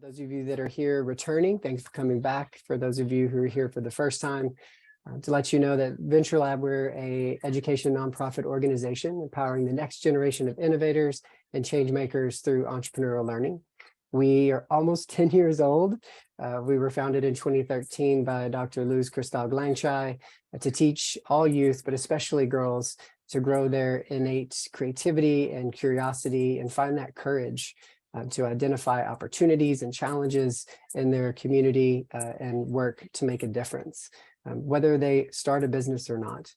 Those of you that are here returning, thanks for coming back. For those of you who are here for the first time, to let you know that Venture Lab, we're a education nonprofit organization empowering the next generation of innovators and change makers through entrepreneurial learning. We are almost 10 years old. We were founded in 2013 by Dr. Luz Cristal-Glangshai to teach all youth, but especially girls, to grow their innate creativity and curiosity and find that courage to identify opportunities and challenges in their community and work to make a difference, whether they start a business or not.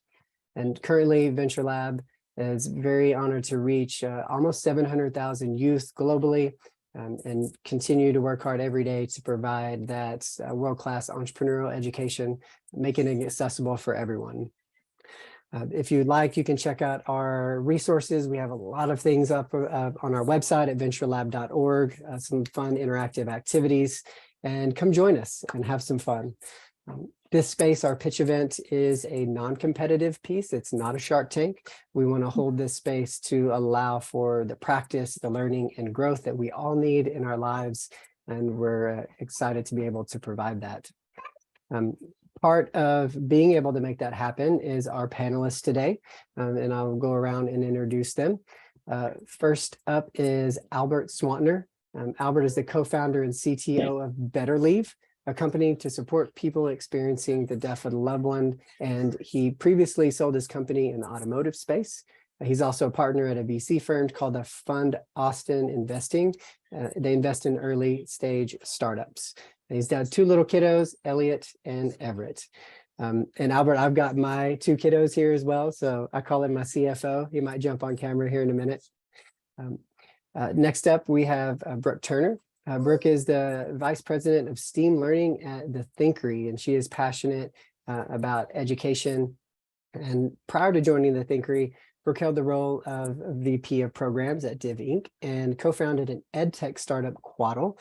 And currently, Venture Lab is very honored to reach almost 700,000 youth globally, and continue to work hard every day to provide that world-class entrepreneurial education, making it accessible for everyone. If you'd like, you can check out our resources. We have a lot of things up on our website at venturelab.org, some fun interactive activities, and come join us and have some fun. This space, our pitch event, is a non-competitive piece. It's not a Shark Tank. We want to hold this space to allow for the practice, the learning, and growth that we all need in our lives, and we're excited to be able to provide that. Part of being able to make that happen is our panelists today, and I'll go around and introduce them. First up is Albert Swantner. Albert is the co-founder and CTO of Better Leave, a company to support people experiencing the death of a loved one, and he previously sold his company in the automotive space. He's also a partner at a VC firm called the Fund Austin Investing. They invest in early stage startups. He's got two little kiddos, Elliot and Everett. And Albert, I've got my two kiddos here as well, so I call him my CFO. He might jump on camera here in a minute. Next up, we have Brooke Turner. Brooke is the Vice President of STEAM Learning at the Thinkery, and she is passionate about education. And prior to joining the Thinkery, Brooke held the role of VP of Programs at Div Inc. and co-founded an edtech startup, Quaddle,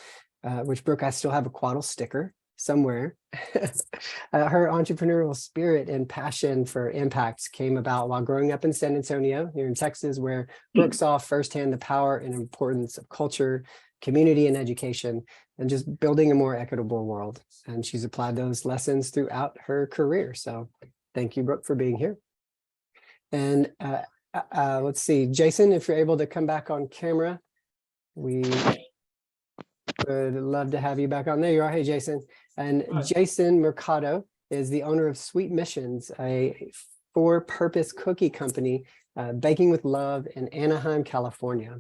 which, Brooke, I still have a Quaddle sticker somewhere. Her entrepreneurial spirit and passion for impact came about while growing up in San Antonio, here in Texas, where Brooke saw firsthand the power and importance of culture, community, and education, and just building a more equitable world. And she's applied those lessons throughout her career. So thank you, Brooke, for being here. And let's see, Jason, if you're able to come back on camera, we would love to have you back on. There you are. Hey, Jason. And Jason Mercado is the owner of Sweet Missions, a for-purpose cookie company, baking with love in Anaheim, California.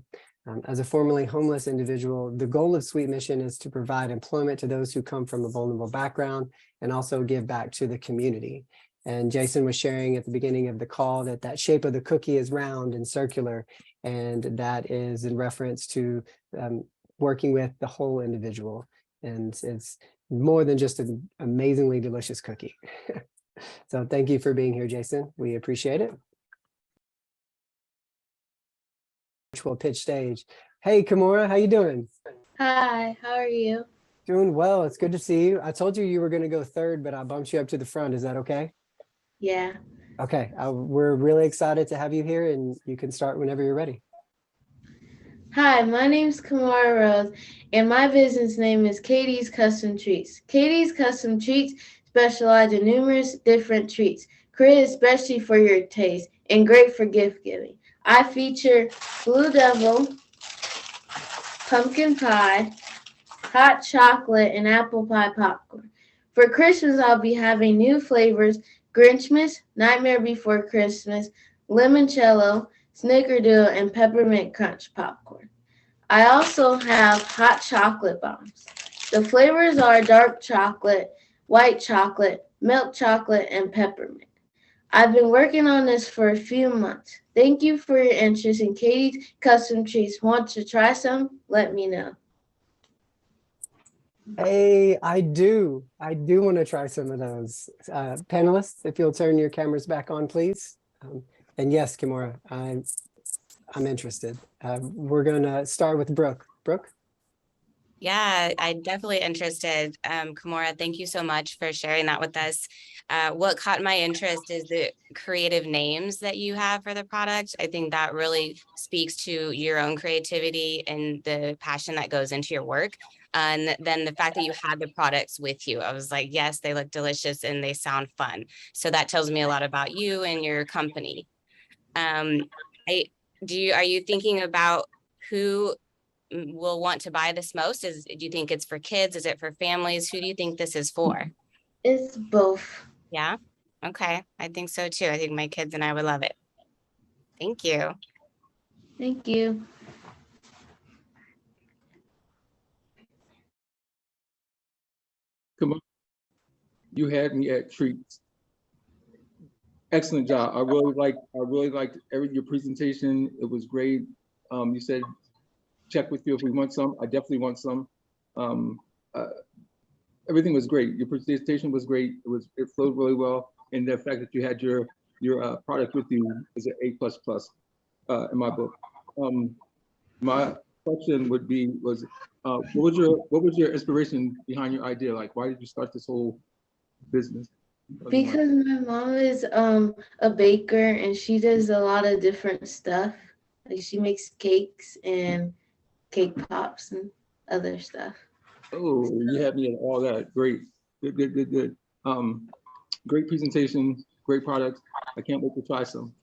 As a formerly homeless individual, the goal of Sweet Mission is to provide employment to those who come from a vulnerable background and also give back to the community. And Jason was sharing at the beginning of the call that that shape of the cookie is round and circular, and that is in reference to working with the whole individual. And it's more than just an amazingly delicious cookie. So thank you for being here, Jason. We appreciate it. Virtual pitch stage. Hey, Kimura, how you doing? Hi, how are you? Doing well. It's good to see you. I told you were going to go third, but I bumped you up to the front. Is that okay? Yeah. Okay. We're really excited to have you here, and you can start whenever you're ready. Hi, my name's Kamara Rose, and my business name is Katie's Custom Treats. Katie's Custom Treats specialize in numerous different treats, created especially for your taste and great for gift giving. I feature Blue Devil, pumpkin pie, hot chocolate, and apple pie popcorn. For Christmas, I'll be having new flavors: Grinchmas, Nightmare Before Christmas, Limoncello, Snickerdoodle, and Peppermint Crunch popcorn. I also have hot chocolate bombs. The flavors are dark chocolate, white chocolate, milk chocolate, and peppermint. I've been working on this for a few months. Thank you for your interest in Katie's Custom Treats. Want to try some? Let me know. Hey, I do want to try some of those. Panelists, if you'll turn your cameras back on, please. And yes, Kimura, I'm interested. We're going to start with Brooke. Brooke? Yeah, I'm definitely interested. Kimura, thank you so much for sharing that with us. What caught my interest is the creative names that you have for the product. I think that really speaks to your own creativity and the passion that goes into your work. And then the fact that you had the products with you, I was like, yes, they look delicious and they sound fun. So that tells me a lot about you and your company. Um, I are you thinking about who will want to buy this most? Do you think it's for kids? Is it for families? Who do you think this is for? It's both. Yeah. Okay. I think so too. I think my kids and I would love it. Thank you. Thank you. Come on. You had me at treats. Excellent job. I really liked your presentation. It was great. You said check with you if we want some. I definitely want some. Um, uh, Everything was great. Your presentation was great. It flowed really well, and the fact that you had your product with you is an A++ in my book. My question would be what was your inspiration behind your idea? Like, why did you start this whole business? Because my mom is a baker and she does a lot of different stuff. Like she makes cakes and cake pops and other stuff. Oh, you had me at all that. Great. Good, good, good, good. Great presentation, great products. I can't wait to try some.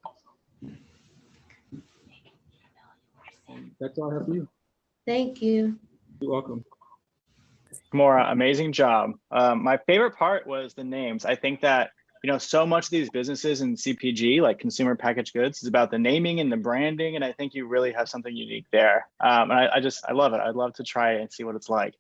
That's all I have for you. Thank you. You're welcome. Maura, amazing job. My favorite part was the names. I think that, so much of these businesses in CPG, like consumer packaged goods, is about the naming and the branding. And I think you really have something unique there. And I love it. I'd love to try it and see what it's like.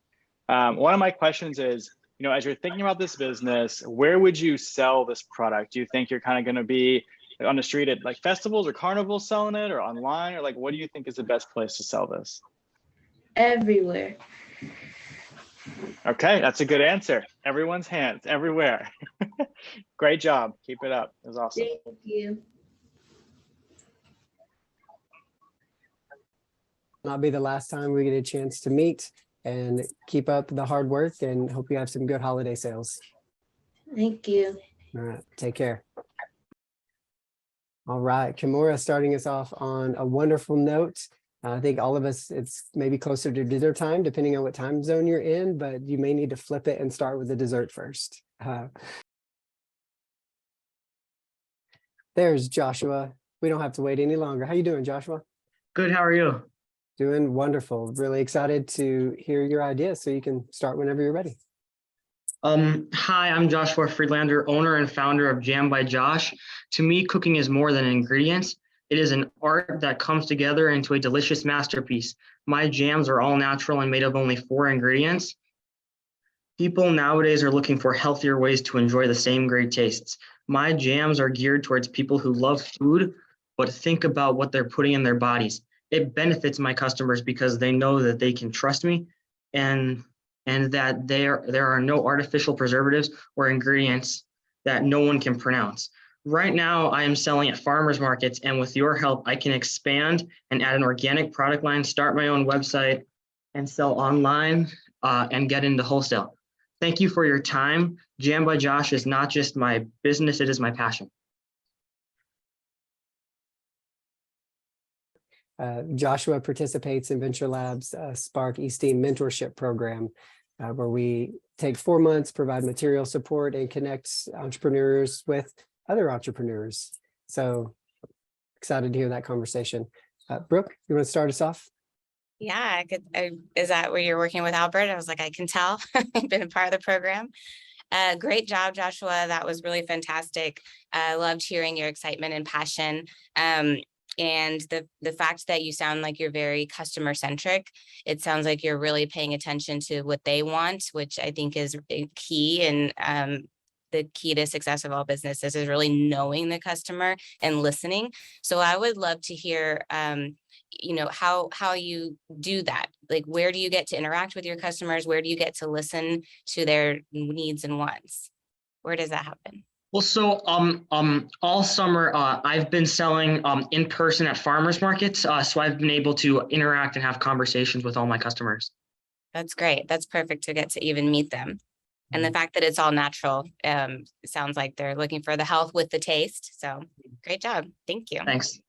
One of my questions is, as you're thinking about this business, where would you sell this product? Do you think you're kind of going to be on the street at like festivals or carnivals selling it, or online, or like, what do you think is the best place to sell this? Everywhere. Okay, that's a good answer. Everyone's hands, everywhere. Great job. Keep it up. It was awesome. Thank you. Not be the last time we get a chance to meet, and keep up the hard work, and hope you have some good holiday sales. Thank you. All right, take care. All right, Kimura starting us off on a wonderful note. I think all of us, it's maybe closer to dinner time, depending on what time zone you're in, but you may need to flip it and start with the dessert first. There's Joshua. We don't have to wait any longer. How you doing, Joshua? Good, how are you? Doing wonderful. Really excited to hear your ideas, so you can start whenever you're ready. Hi, I'm Joshua Friedlander, owner and founder of Jam by Josh. To me, cooking is more than ingredients. It is an art that comes together into a delicious masterpiece. My jams are all natural and made of only 4 ingredients. People nowadays are looking for healthier ways to enjoy the same great tastes. My jams are geared towards people who love food, but think about what they're putting in their bodies. It benefits my customers because they know that they can trust me and that there are no artificial preservatives or ingredients that no one can pronounce. Right now, I am selling at farmers markets, and with your help, I can expand and add an organic product line, start my own website, and sell online and get into wholesale. Thank you for your time. Jam by Josh is not just my business, it is my passion. Joshua participates in Venture Lab's Spark eSteam mentorship program, where we take 4 months, provide material support, and connect entrepreneurs with other entrepreneurs. So excited to hear that conversation. Brooke, you want to start us off? Yeah, I could. Is that where you're working with Albert? I was like, I can tell. I've been a part of the program. Great job, Joshua. That was really fantastic. I loved hearing your excitement and passion. And the fact that you sound like you're very customer centric. It sounds like you're really paying attention to what they want, which I think is key. And the key to success of all businesses is really knowing the customer and listening. So I would love to hear, how you do that. Like, where do you get to interact with your customers? Where do you get to listen to their needs and wants? Where does that happen? Well, so all summer I've been selling in person at farmers markets. So I've been able to interact and have conversations with all my customers. That's great. That's perfect to get to even meet them. And the fact that it's all natural, sounds like they're looking for the health with the taste. So great job. Thank you. Thanks.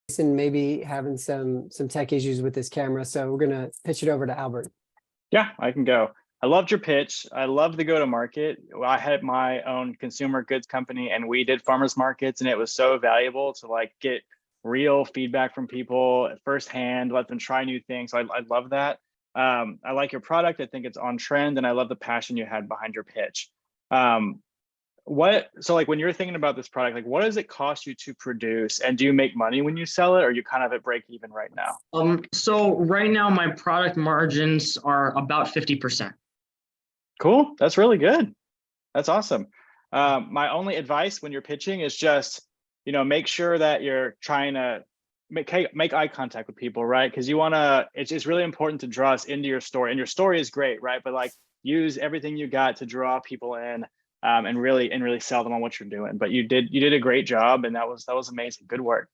Jason maybe having some tech issues with this camera, so we're gonna pitch it over to Albert. Yeah, I can go. I loved your pitch. I love the go to market. I had my own consumer goods company and we did farmers markets, and it was so valuable to like get real feedback from people firsthand, let them try new things. I love that. I like your product. I think it's on trend, and I love the passion you had behind your pitch. So like when you're thinking about this product, like what does it cost you to produce, and do you make money when you sell it, or are you kind of at break even right now? So right now my product margins are about 50%. Cool. That's really good. That's awesome. My only advice when you're pitching is just, make sure that you're trying to make eye contact with people, right? Because it's really important to draw us into your story, and your story is great, right? But like use everything you got to draw people in, and really sell them on what you're doing. But you did a great job, and that was amazing. Good work.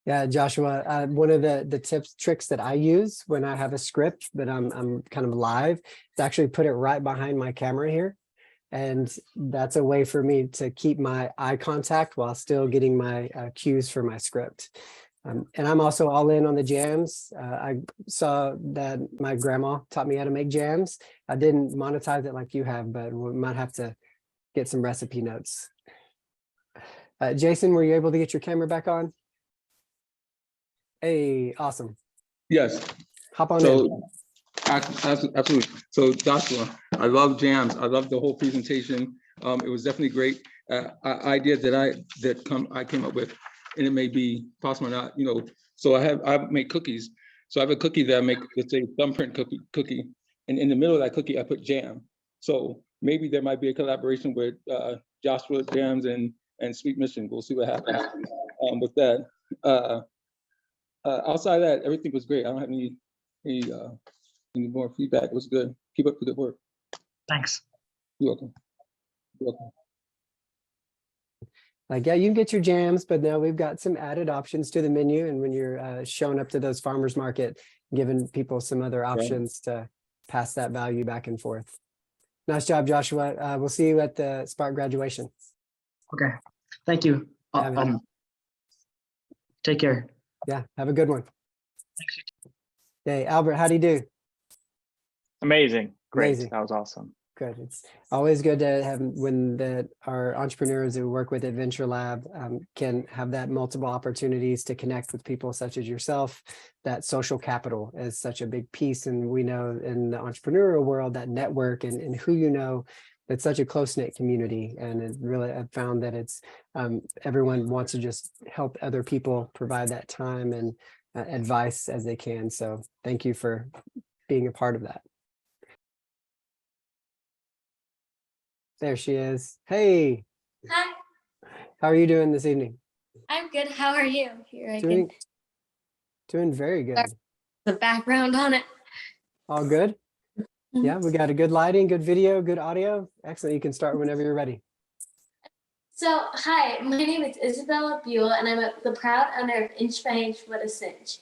Yeah, Joshua, one of the tricks that I use when I have a script, but I'm kind of live, is actually put it right behind my camera here. And that's a way for me to keep my eye contact while still getting my cues for my script. And I'm also all in on the jams. I saw that my grandma taught me how to make jams. I didn't monetize it like you have, but we might have to get some recipe notes. Jason, were you able to get your camera back on? Hey, awesome. Yes. Hop on in. So absolutely. So Joshua, I love jams. I love the whole presentation. It was definitely great. Idea that I came up with, and it may be possible or not. So I make cookies. So I have a cookie that I make, let's say thumbprint cookie, and in the middle of that cookie I put jam. So maybe there might be a collaboration with Joshua Jams and Sweet Mission. We'll see what happens with that. Outside of that, everything was great. I don't have any more feedback. It was good. Keep up the good work. Thanks. You're welcome. You're welcome. Like, yeah, you can get your jams, but now we've got some added options to the menu. And when you're showing up to those farmers market, giving people some other options to pass that value back and forth. Nice job, Joshua. We'll see you at the Spark graduation. Okay. Thank you. Take care. Yeah, have a good one. Hey, Albert, how do you do? Amazing. Great. Amazing. That was awesome. Good. It's always good to have when our entrepreneurs who work with at Venture Lab can have that multiple opportunities to connect with people such as yourself. That social capital is such a big piece. And we know in the entrepreneurial world, that network and who you know, it's such a close-knit community. And it really, I've found that it's everyone wants to just help other people provide that time and advice as they can. So thank you for being a part of that. There she is. Hey. Hi. How are you doing this evening? I'm good. How are you? Here I Doing very good. the background on it. All good? Yeah, we got a good lighting, good video, good audio. Excellent. You can start whenever you're ready. So, hi, my name is Isabella Buell, and I'm the proud owner of Inch by Inch What a Cinch.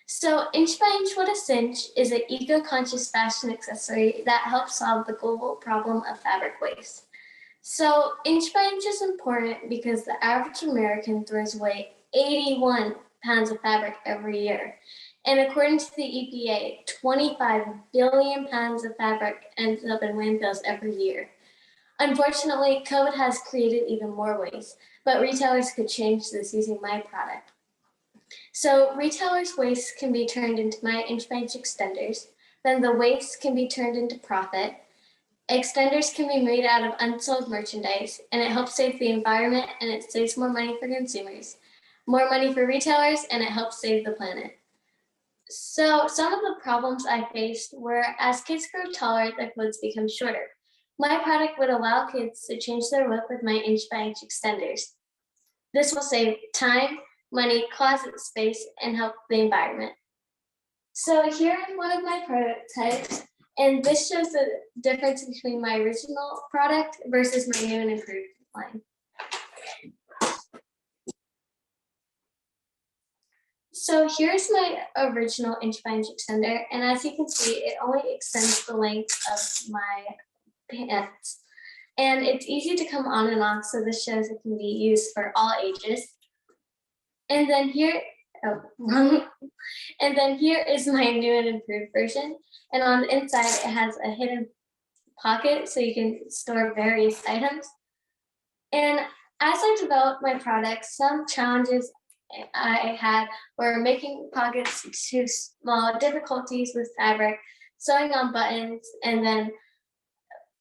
So, Inch by Inch What a Cinch is an eco-conscious fashion accessory that helps solve the global problem of fabric waste. So, Inch by Inch is important because the average American throws away 81 pounds of fabric every year. And according to the EPA, 25 billion pounds of fabric ends up in landfills every year. Unfortunately, COVID has created even more waste, but retailers could change this using my product. So retailers' waste can be turned into my Inch by Inch extenders. Then the waste can be turned into profit. Extenders can be made out of unsold merchandise, and it helps save the environment, and it saves more money for consumers, more money for retailers, and it helps save the planet. So some of the problems I faced were as kids grow taller, their clothes become shorter. My product would allow kids to change their look with my Inch by Inch extenders. This will save time, money, closet space, and help the environment. So here is one of my prototypes. And this shows the difference between my original product versus my new and improved line. So here's my original inch-by-inch extender, and as you can see, it only extends the length of my pants. And it's easy to come on and off, so this shows it can be used for all ages. And then here, oh, wrong. And then here is my new and improved version. And on the inside, it has a hidden pocket, so you can store various items. And as I developed my products, some challenges I had were making pockets too small, difficulties with fabric, sewing on buttons, and then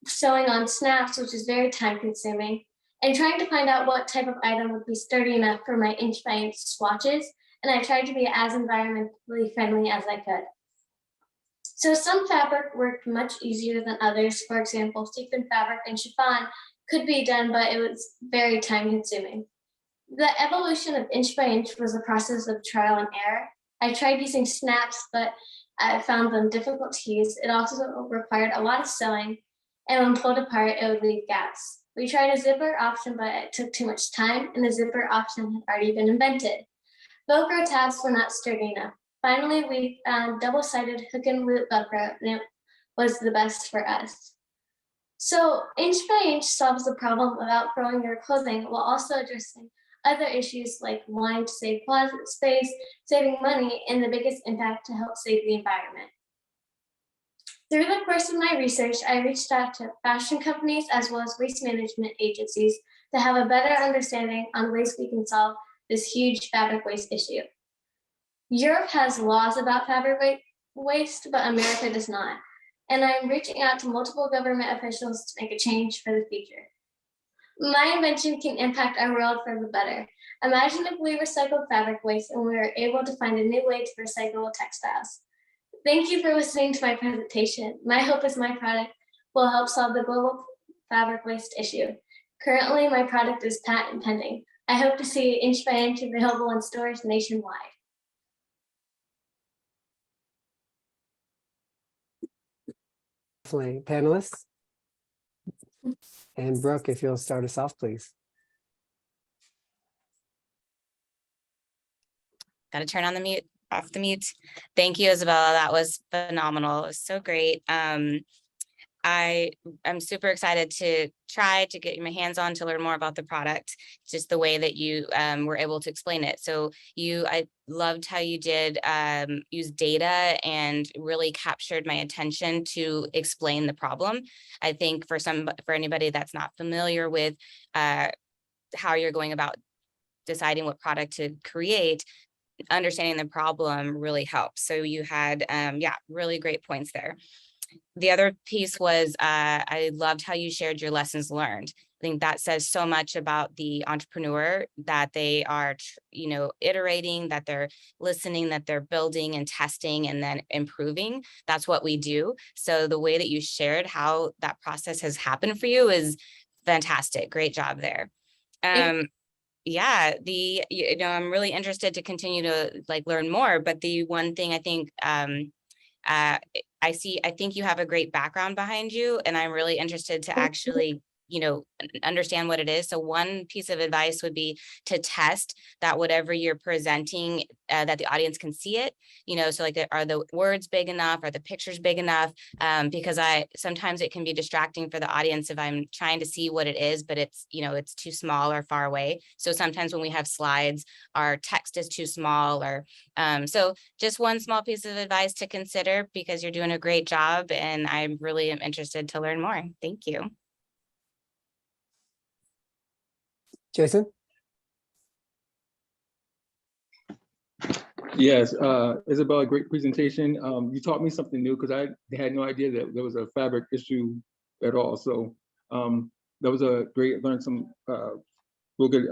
sewing on snaps, which is very time consuming, and trying to find out what type of item would be sturdy enough for my inch-by-inch swatches. And I tried to be as environmentally friendly as I could. So some fabric worked much easier than others. For example, sequin fabric and chiffon could be done, but it was very time consuming. The evolution of inch by inch was a process of trial and error. I tried using snaps, but I found them difficult to use. It also required a lot of sewing, and when pulled apart, it would leave gaps. We tried a zipper option, but it took too much time, and the zipper option had already been invented. Velcro tabs were not sturdy enough. Finally, we found double-sided hook and loop Velcro, and it was the best for us. So inch by inch solves the problem of outgrowing your clothing while also addressing other issues like wanting to save closet space, saving money, and the biggest impact to help save the environment. Through the course of my research, I reached out to fashion companies as well as waste management agencies to have a better understanding on ways we can solve this huge fabric waste issue. Europe has laws about fabric waste, but America does not. And I'm reaching out to multiple government officials to make a change for the future. My invention can impact our world for the better. Imagine if we recycled fabric waste and we were able to find a new way to recycle textiles. Thank you for listening to my presentation. My hope is my product will help solve the global fabric waste issue. Currently, my product is patent pending. I hope to see inch by inch available in stores nationwide. Definitely. Panelists? And Brooke, if you'll start us off, please. Got to turn on the mute, off the mute. Thank you, Isabella. That was phenomenal. It was so great. I'm super excited to try to get my hands on to learn more about the product, just the way that you were able to explain it. So I loved how you did use data and really captured my attention to explain the problem. I think for anybody that's not familiar with how you're going about deciding what product to create, understanding the problem really helps. So you had, really great points there. The other piece was I loved how you shared your lessons learned. I think that says so much about the entrepreneur, that they are, iterating, that they're listening, that they're building and testing and then improving. That's what we do. So the way that you shared how that process has happened for you is fantastic. Great job there. Yeah, I'm really interested to continue to learn more, but the one thing I think I think you have a great background behind you, and I'm really interested to actually, understand what it is. So one piece of advice would be to test that whatever you're presenting, that the audience can see it, so are the words big enough? Are the pictures big enough? Because sometimes it can be distracting for the audience if I'm trying to see what it is, but it's, it's too small or far away. So sometimes when we have slides, our text is too small so just one small piece of advice to consider, because you're doing a great job and I really am interested to learn more. Thank you. Jason? Yes, Isabella, great presentation. You taught me something new because I had no idea that there was a fabric issue at all. So that was a great, learned some real good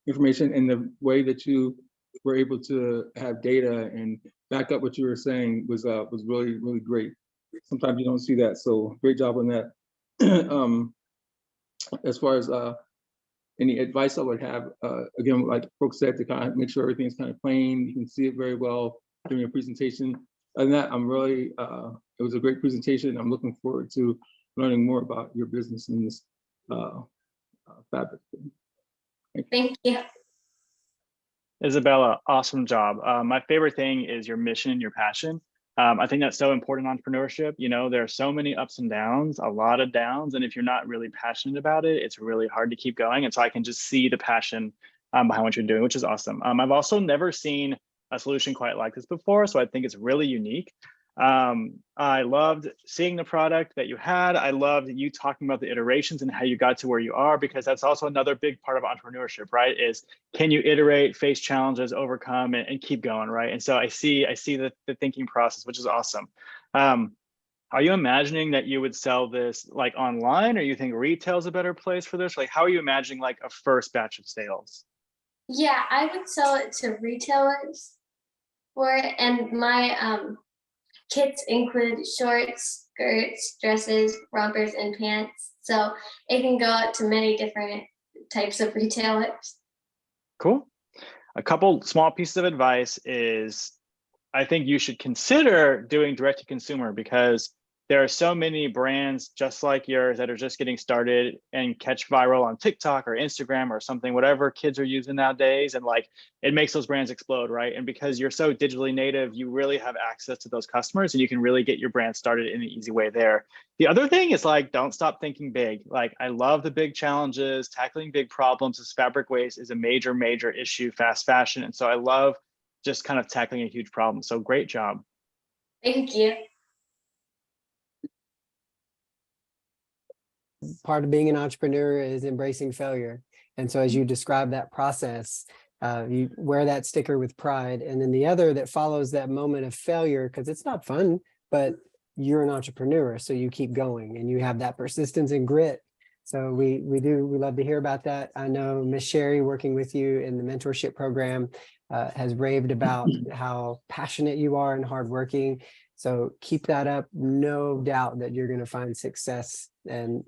information, and the way that you were able to have data and back up what you were saying was really, really great. Sometimes you don't see that, so great job on that. As far as any advice I would have, again, like Brooke said, to kind of make sure everything's kind of plain, you can see it very well during your presentation. other than that, I'm really, it was a great presentation. I'm looking forward to learning more about your business in this fabric. Thank you. Isabella, awesome job. My favorite thing is your mission, your passion. I think that's so important in entrepreneurship. You know, there are so many ups and downs, a lot of downs. And if you're not really passionate about it, it's really hard to keep going. And so I can just see the passion behind what you're doing, which is awesome. I've also never seen a solution quite like this before. So I think it's really unique. I loved seeing the product that you had. I loved you talking about the iterations and how you got to where you are, because that's also another big part of entrepreneurship, right? Is can you iterate, face challenges, overcome, and keep going, right? And so I see the thinking process, which is awesome. Are you imagining that you would sell this like online, or you think retail is a better place for this? Like, how are you imagining like a first batch of sales? Yeah, I would sell it to retailers for it, and my kits include shorts, skirts, dresses, rompers, and pants. So it can go out to many different types of retailers. Cool. A couple small pieces of advice is I think you should consider doing direct to consumer, because there are so many brands just like yours that are just getting started and catch viral on TikTok or Instagram or something, whatever kids are using nowadays. And like, it makes those brands explode, right? And because you're so digitally native, you really have access to those customers and you can really get your brand started in an easy way there. The other thing is like, don't stop thinking big. Like, I love the big challenges, tackling big problems. This fabric waste is a major, major issue, fast fashion. And so I love just kind of tackling a huge problem. So great job. Thank you. Part of being an entrepreneur is embracing failure. And so as you describe that process, you wear that sticker with pride. And then the other that follows that moment of failure, because it's not fun, but you're an entrepreneur, so you keep going and you have that persistence and grit. So we love to hear about that. I know Miss Sherry, working with you in the mentorship program, has raved about how passionate you are and hardworking. So keep that up. No doubt that you're going to find success and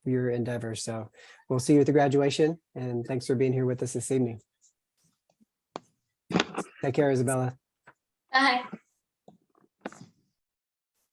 your endeavors. So we'll see you at the graduation, and thanks for being here with us this evening. Take care, Isabella. Bye.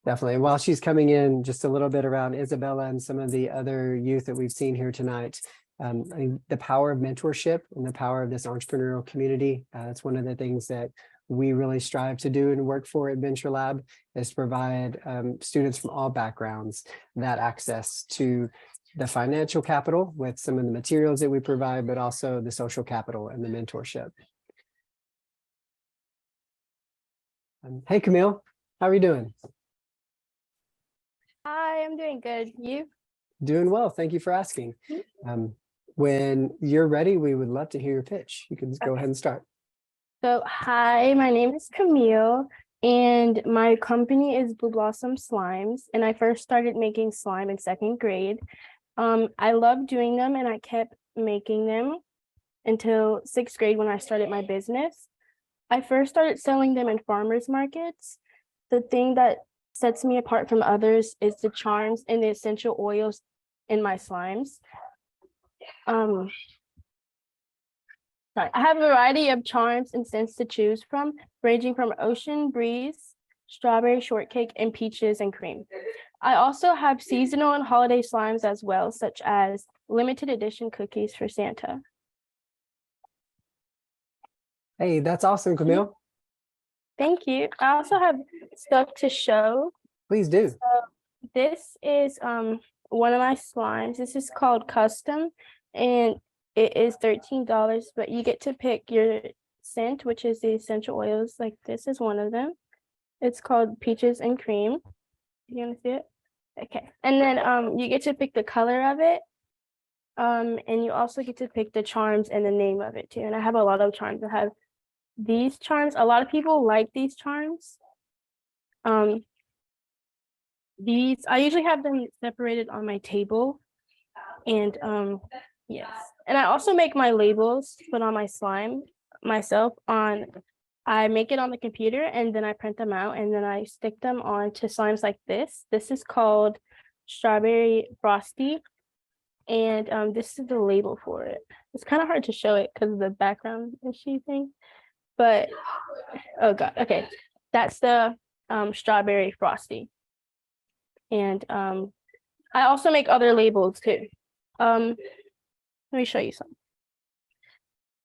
Definitely. While she's coming in, just a little bit around Isabella and some of the other youth that we've seen here tonight. I mean, the power of mentorship and the power of this entrepreneurial community. That's one of the things that we really strive to do and work for at Venture Lab, is to provide students from all backgrounds that access to the financial capital with some of the materials that we provide, but also the social capital and the mentorship. Hey, Camille, how are you doing? Hi, I'm doing good. You? Doing well. Thank you for asking. When you're ready, we would love to hear your pitch. You can go ahead and start. So, hi, my name is Camille, and my company is Blue Blossom Slimes, and I first started making slime in 2nd grade. I loved doing them, and I kept making them until 6th grade when I started my business. I first started selling them in farmers markets. The thing that sets me apart from others is the charms and the essential oils in my slimes. Sorry, I have a variety of charms and scents to choose from, ranging from ocean breeze, strawberry shortcake, and peaches and cream. I also have seasonal and holiday slimes as well, such as limited edition cookies for Santa. Hey, that's awesome, Camille. Thank you. I also have stuff to show. Please do. So this is one of my slimes. This is called Custom, and it is $13, but you get to pick your scent, which is the essential oils. Like this is one of them. It's called Peaches and Cream. You want to see it? Okay. And then you get to pick the color of it. And you also get to pick the charms and the name of it too. And I have a lot of charms. I have these charms. A lot of people like these charms. These, I usually have them separated on my table. And yes. And I also make my labels to put on my slime myself on. I make it on the computer and then I print them out and then I stick them onto slimes like this. This is called Strawberry Frosty. And this is the label for it. It's kind of hard to show it because of the background issue thing. But, oh God, okay. That's the strawberry frosty. And I also make other labels too. Let me show you some.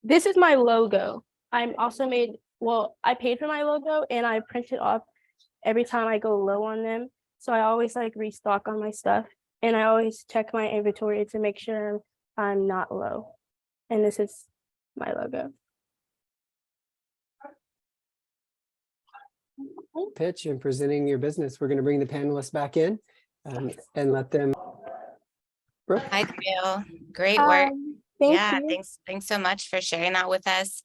This is my logo. I'm also made, well, I paid for my logo and I print it off every time I go low on them. So I always like restock on my stuff, and I always check my inventory to make sure I'm not low. And this is my logo. Pitch and presenting your business. We're going to bring the panelists back in and let them. Brooke? Hi, Camille. Great work. Thank Yeah, you. thanks so much for sharing that with us.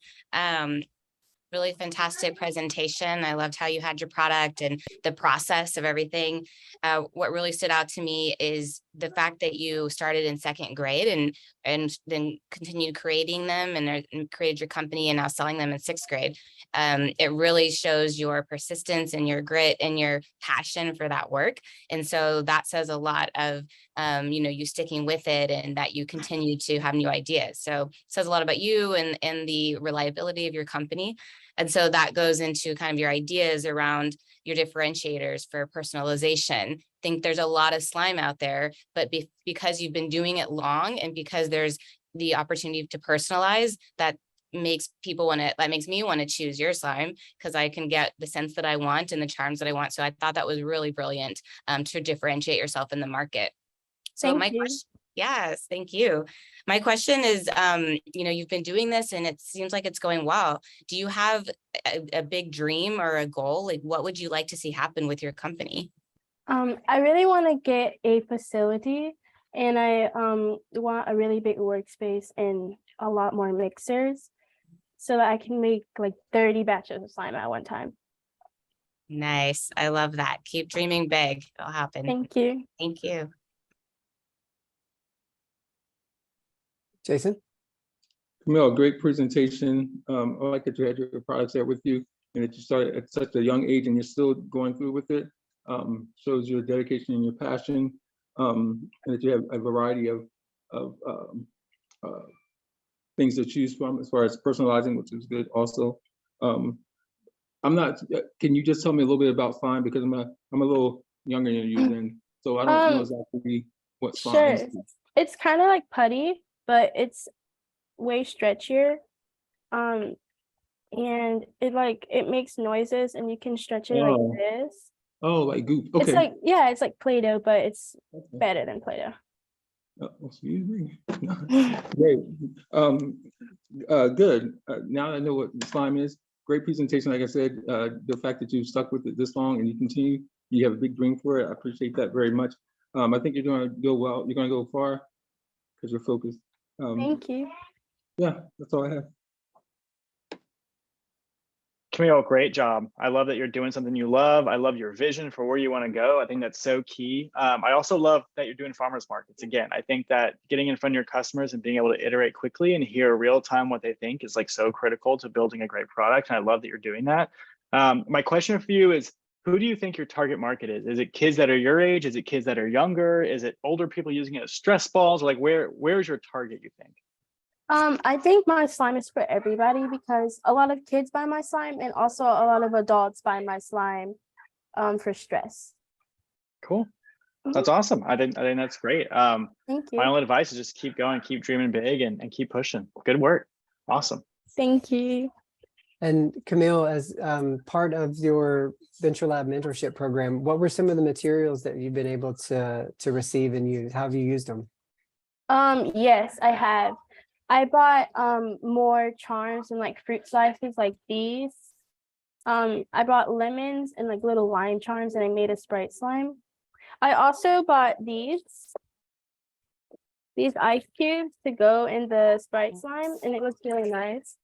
Really fantastic presentation. I loved how you had your product and the process of everything. What really stood out to me is the fact that you started in second grade and then continued creating them and created your company and now selling them in sixth grade. It really shows your persistence and your grit and your passion for that work. And so that says a lot of, you sticking with it and that you continue to have new ideas. So it says a lot about you and the reliability of your company. And so that goes into kind of your ideas around your differentiators for personalization. I think there's a lot of slime out there, but because you've been doing it long and because there's the opportunity to personalize, that makes me want to choose your slime because I can get the scents that I want and the charms that I want. So I thought that was really brilliant to differentiate yourself in the market. So Thank you. question, yes, thank you. My question is, you've been doing this and it seems like it's going well. Do you have a big dream or a goal? Like, what would you like to see happen with your company? I really want to get a facility, and I want a really big workspace and a lot more mixers so that I can make like 30 batches of slime at one time. Nice. I love that. Keep dreaming big. It'll happen. Thank you. Thank you. Jason? Camille, great presentation. I like that you had your products there with you and that you started at such a young age and you're still going through with it. Shows your dedication and your passion, and that you have a variety of things to choose from as far as personalizing, which is good also. Can you just tell me a little bit about slime, because I'm a little younger than you then, so I don't know exactly what slime is. It's kind of like putty, but it's way stretchier. And it makes noises and you can stretch it like this. Oh, like goop. Okay. It's like Play-Doh, but it's better than Play-Doh. Oh, excuse me. Great. Good. Now that I know what slime is, great presentation. Like I said, the fact that you stuck with it this long and you continue, you have a big dream for it. I appreciate that very much. I think you're going to go well. You're going to go far because you're focused. Thank you. Yeah, that's all I have. Camille, great job. I love that you're doing something you love. I love your vision for where you want to go. I think that's so key. I also love that you're doing farmers markets. Again, I think that getting in front of your customers and being able to iterate quickly and hear real time what they think is like so critical to building a great product. And I love that you're doing that. My question for you is, who do you think your target market is? Is it kids that are your age? Is it kids that are younger? Is it older people using it as stress balls? Like where's your target, you think? I think my slime is for everybody because a lot of kids buy my slime and also a lot of adults buy my slime for stress. Cool. That's awesome. I think that's great. Thank you. My only advice is just keep going, keep dreaming big and keep pushing. Good work. Awesome. Thank you. And Camille, as part of your Venture Lab mentorship program, what were some of the materials that you've been able to receive and use? How have you used them? Yes, I have. I bought more charms and like fruit slices like these. I bought lemons and like little lime charms and I made a Sprite slime. I also bought these ice cubes to go in the Sprite slime and it looks really nice.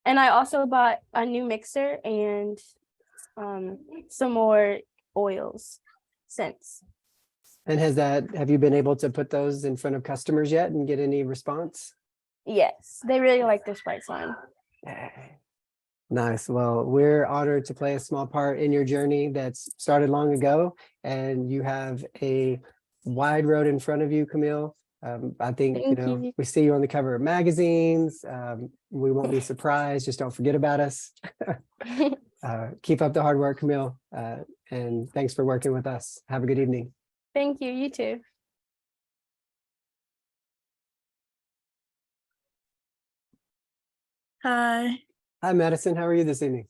And I also bought a new mixer and some more oils, scents. And have you been able to put those in front of customers yet and get any response? Yes, they really like the Sprite slime. Nice. Well, we're honored to play a small part in your journey that's started long ago, and you have a wide road in front of you, Camille. I think, Thank you know, you. we see you on the cover of magazines. We won't be surprised. Just don't forget about us. Keep up the hard work, Camille. And thanks for working with us. Have a good evening. Thank you. You too. Hi, Hi, Madison. How are you this evening?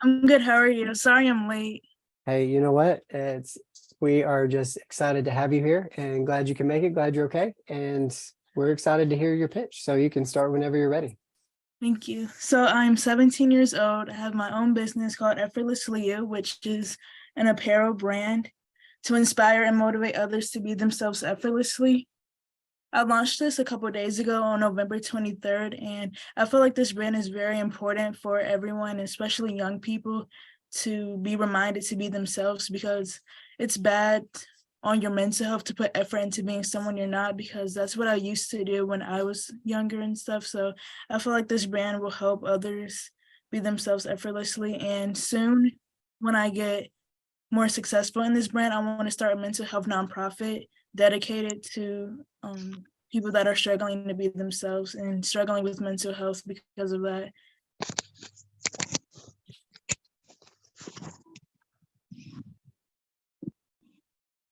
I'm good. How are you? Sorry I'm late. Hey, you know what? We are just excited to have you here and glad you can make it. Glad you're okay. And we're excited to hear your pitch. So you can start whenever you're ready. Thank you. So I'm 17 years old. I have my own business called Effortlessly You, which is an apparel brand to inspire and motivate others to be themselves effortlessly. I launched this a couple of days ago on November 23rd, and I feel like this brand is very important for everyone, especially young people, to be reminded to be themselves, because it's bad on your mental health to put effort into being someone you're not, because that's what I used to do when I was younger and stuff. So I feel like this brand will help others be themselves effortlessly. And soon, when I get more successful in this brand, I want to start a mental health nonprofit dedicated to people that are struggling to be themselves and struggling with mental health because of that.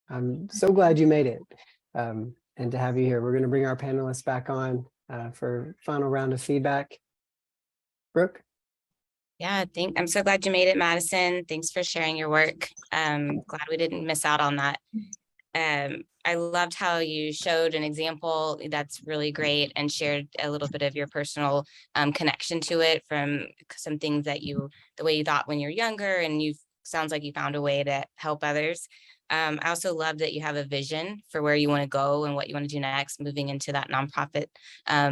I'm so glad you made it. And to have you here. We're going to bring our panelists back on for final round of feedback. Brooke? Yeah, I'm so glad you made it, Madison. Thanks for sharing your work. Glad we didn't miss out on that. I loved how you showed an example that's really great and shared a little bit of your personal connection to it from some things that the way you thought when you're younger, and sounds like you found a way to help others. I also love that you have a vision for where you want to go and what you want to do next, moving into that nonprofit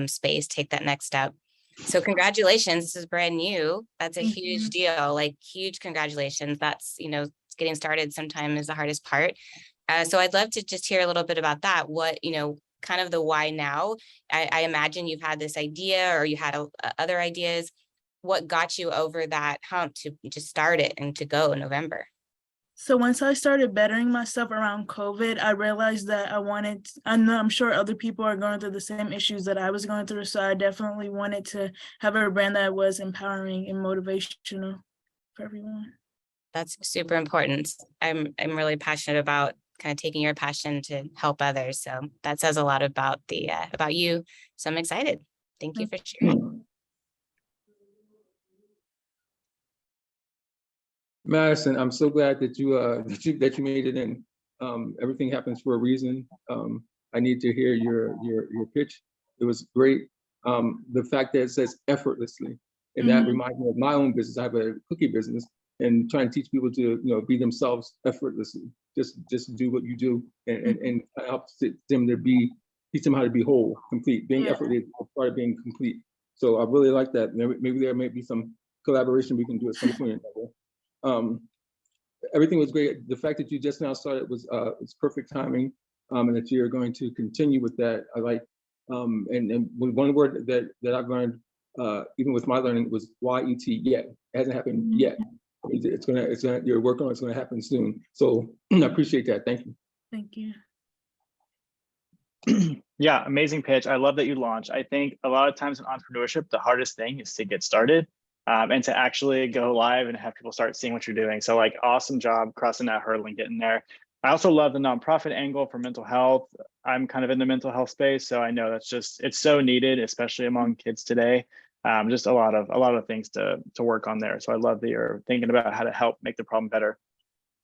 space, take that next step. So congratulations, this is brand new. That's a huge deal, like huge congratulations. That's, getting started sometimes is the hardest part. So I'd love to just hear a little bit about that. What, kind of the why now. I imagine you've had this idea or you had other ideas. What got you over that hump to just start it and to go in November? So once I started bettering myself around COVID, I realized that I'm sure other people are going through the same issues that I was going through. So I definitely wanted to have a brand that was empowering and motivational for everyone. That's super important. I'm really passionate about kind of taking your passion to help others. So that says a lot about about you. So I'm excited. Thank you for sharing. Madison, I'm so glad that you that you made it in. Everything happens for a reason. I need to hear your pitch. It was great. The fact that it says effortlessly, and that reminds me of my own business. I have a cookie business, and trying to teach people to be themselves effortlessly. Just do what you do, and help them to teach them how to be whole, complete. Being effortless is part of being complete. So I really like that. Maybe there may be some collaboration we can do at some point. Everything was great. The fact that you just now started was it's perfect timing, and that you're going to continue with that. I like, and one word that I've learned, even with my learning, was YET. Yet it hasn't happened yet. It's gonna. You're working on. It's gonna happen soon. So I appreciate that. Thank you. Thank you. Yeah, amazing pitch. I love that you launched. I think a lot of times in entrepreneurship, the hardest thing is to get started. And to actually go live and have people start seeing what you're doing. So like, awesome job crossing that hurdle and getting there. I also love the nonprofit angle for mental health. I'm kind of in the mental health space, so I know it's so needed, especially among kids today. Just a lot of things to work on there. So I love that you're thinking about how to help make the problem better.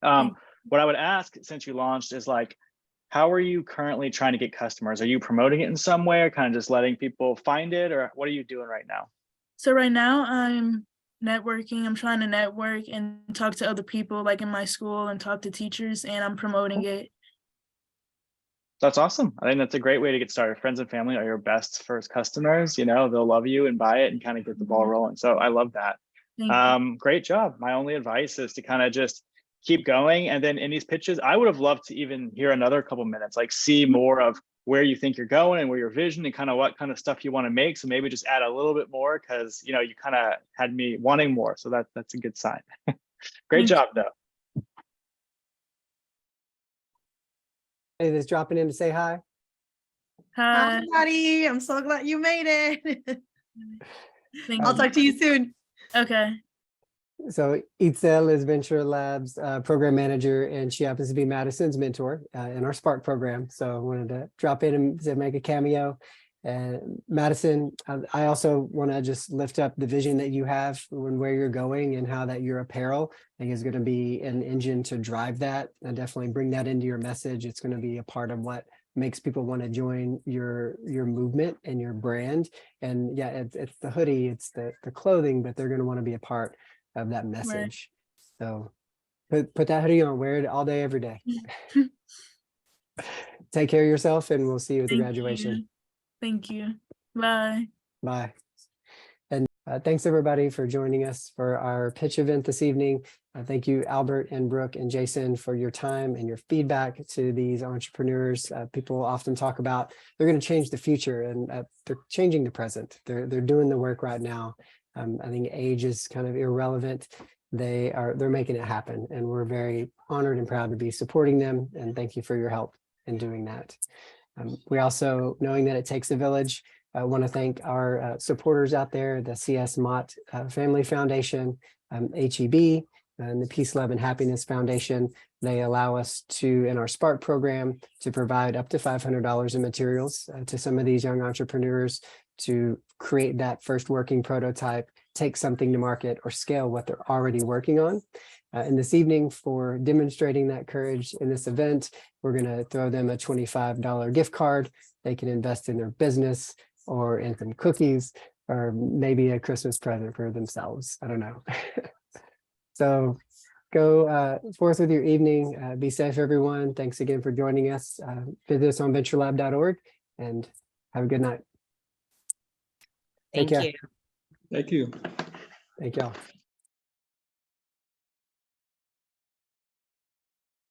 What I would ask, since you launched, is like, how are you currently trying to get customers? Are you promoting it in some way, or kind of just letting people find it, or what are you doing right now? So right now I'm networking. I'm trying to network and talk to other people like in my school and talk to teachers, and I'm promoting it. That's awesome. I think that's a great way to get started. Friends and family are your best first customers. They'll love you and buy it and kind of get the ball rolling. So I love that. Great job. My only advice is to kind of just keep going. And then in these pitches, I would have loved to even hear another couple minutes, like see more of where you think you're going and where your vision and kind of what kind of stuff you want to make. So maybe just add a little bit more, because you kind of had me wanting more. So that's a good sign. Great job though. Hey, just dropping in to say hi. Hi. Hi, Maddie. I'm so glad you made it. Thank I'll you. talk to you soon. Okay. So Itzel is Venture Labs program manager, and she happens to be Madison's mentor in our Spark program. So I wanted to drop in and to make a cameo. And Madison, I also want to just lift up the vision that you have and where you're going, and how that your apparel, I think, is going to be an engine to drive that, and definitely bring that into your message. It's going to be a part of what makes people want to join your movement and your brand. And yeah, it's the hoodie, it's the clothing, but they're going to want to be a part of that message. So put that hoodie on, wear it all day, every day. Take care of yourself, and we'll see you at the graduation. Thank you. Bye. Bye. And thanks everybody for joining us for our pitch event this evening. Thank you, Albert and Brooke and Jason, for your time and your feedback to these entrepreneurs. People often talk about they're going to change the future, and they're changing the present. They're doing the work right now. I think age is kind of irrelevant. They're making it happen, and we're very honored and proud to be supporting them. And thank you for your help in doing that. We also, knowing that it takes a village, I want to thank our supporters out there, the CS Mott Family Foundation, HEB, and the Peace, Love, and Happiness Foundation. They allow us to, in our Spark program, to provide up to $500 in materials to some of these young entrepreneurs to create that first working prototype, take something to market, or scale what they're already working on. And this evening, for demonstrating that courage in this event, we're going to throw them a $25 gift card. They can invest in their business or in some cookies, or maybe a Christmas present for themselves. I don't know. So go forth with your evening. Be safe, everyone. Thanks again for joining us. Visit us on venturelab.org, and have a good night. Take Thank care. you. Thank you. Thank y'all.